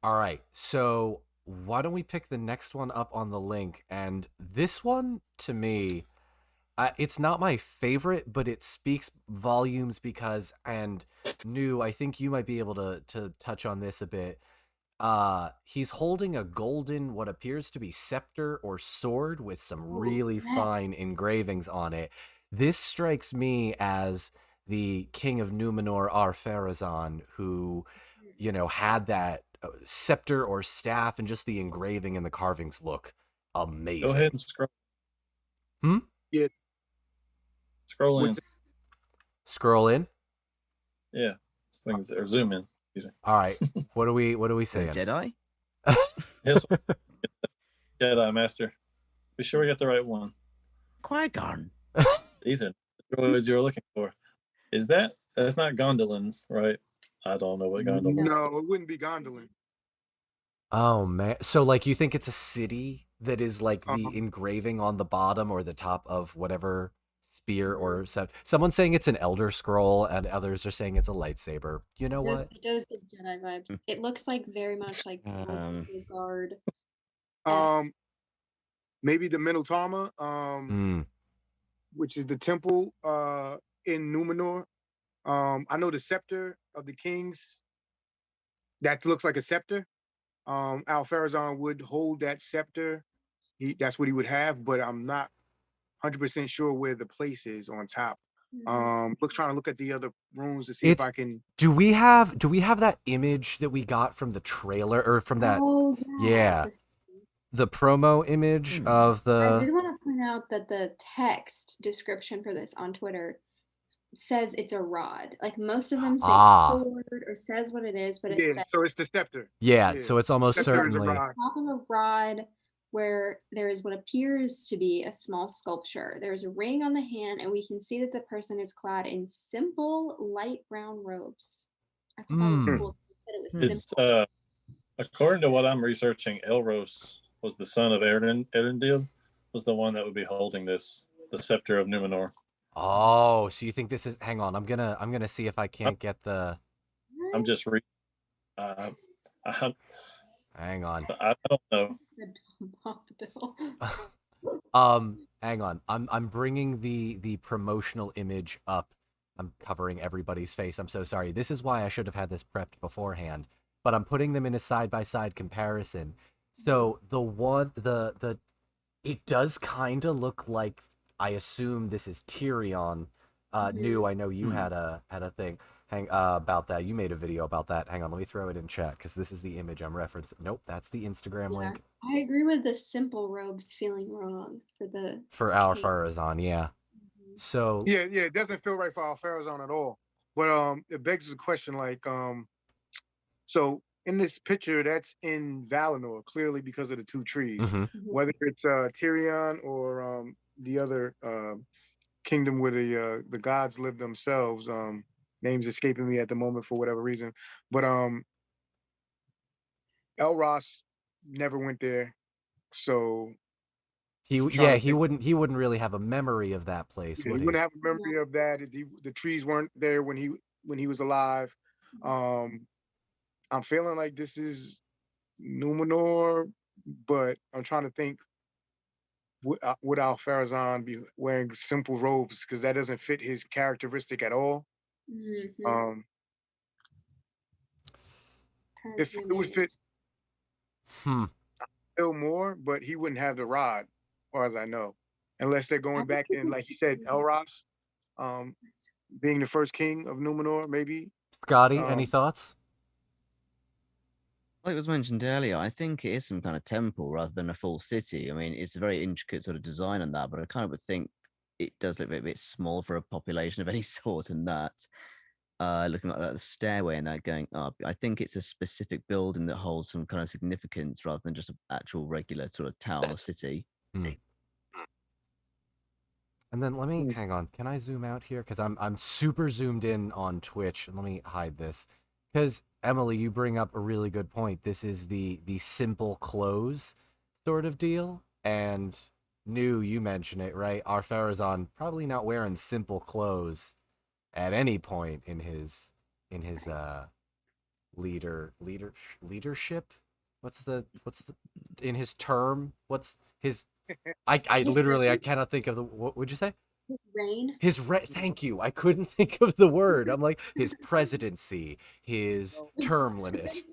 All right. So why don't we pick the next one up on the link? And this one, to me, it's not my favorite, but it speaks volumes because, and New, I think you might be able to touch on this a bit. He's holding a golden, what appears to be scepter or sword with some Oh, really yes. fine engravings on it. This strikes me as the king of Numenor, Ar-Pharazôn, who, had that scepter or staff, and just the engraving and the carvings look Go ahead amazing. and scroll Hmm? Yeah, scroll with in. the, Scroll in. Yeah, or zoom in. Excuse me. All right. What are we The saying? Jedi? Yes, Jedi Master. Be sure we get the right one. Qui-Gon. These are the droids you're looking for. That's not Gondolin, right? I don't know what Gondolin. no, it wouldn't be Gondolin. Oh man. So like you think it's a city that is like the Um, engraving on the bottom or the top of whatever spear Mhm. or set. Someone's saying it's an elder scroll and others are saying it's a lightsaber. You know what? It does give Jedi vibes. It looks like very much like Um, Guard. um, maybe the Minotaur, Mm. which is the temple in Numenor. I know the scepter of the kings. That looks like a scepter. Al Farazan would hold that scepter. That's what he would have, but I'm not 100% sure where the place is on top. Trying to look at the other rooms to see if It's I can. do we have that image that we got from the trailer or from that Oh yeah, yeah. the promo image hmm. of I the did want to point out that the text description for this on Twitter says it's a rod. Like most of them say ah, sword or says what it is, but it Yeah, says so it's the scepter. yeah, Yeah, so it's almost scepter is a certainly rod. top of a rod where there is what appears to be a small sculpture. There's a ring on the hand, and we can see that the person is clad in simple light brown robes. I thought that was Hmm. mm. cool. That it was Hmm. It's simple. according to what I'm researching, Elros was the son of Erendil, was the one that would be holding the scepter of Numenor. Oh, so you think this is hang on, I'm gonna see if I I'm, can't get the I'm just re. Uh, I, hang on. so I don't know. Hang on. I'm bringing the promotional image up. I'm covering everybody's face. I'm so sorry. This is why I should have had this prepped beforehand. But I'm putting them in a side by side comparison. So the one the it does kind of look like I assume this is Tyrion. New, I know you Hmm. had a thing about that. You made a video about that. Hang on, let me throw it in chat because this is the image I'm referencing. Nope, that's the Instagram Yeah, link I agree with the simple robes feeling wrong for the for Our king. Farazan. Yeah. Mhm. So Yeah, it doesn't feel right for Al Farazan at all. But it begs the question, like, so in this picture, that's in Valinor, clearly because of the two trees. mhm. Mhm. Whether it's Tyrion or the other kingdom where the gods live themselves, names escaping me at the moment for whatever reason. But Elros never went there, so trying Yeah, to he think. wouldn't really have a memory of that place, Yeah, he would wouldn't he? have a No. memory of that. The trees weren't there when he was alive. Um, I'm feeling like this is Numenor, but I'm trying to think, would Al Farazan be wearing simple robes, because that doesn't fit his characteristic at all. Mhm. Um, Kind of if zoom it would in. fit Hmm. Phil more, but he wouldn't have the rod, as far as I know, unless they're I going think back we and, can like you check said, these out. Elros, um, being the first king of Numenor, maybe. Scotty, any Um, thoughts? Like was mentioned earlier, I think it is some kind of temple rather than a full city. I mean, it's a very intricate sort of design on that, but I kind of would think it does look a bit small for a population of any sort in that. Looking like that, the stairway and that going up. I think it's a specific building that holds some kind of significance rather than just an actual regular sort of town or city. Hmm. And then let me hang on. Can I zoom out here? Because I'm super zoomed in on Twitch, and let me hide this. Because Emily, you bring up a really good point. This is the simple clothes sort of deal, and New, you mention it right. Our Farazan probably not wearing simple clothes at any point in his leadership. What's the in his term? What's his? I His literally I reign. cannot think of the. What would you say? Rain. Thank you. I couldn't think of the word. I'm like his presidency, his term limit.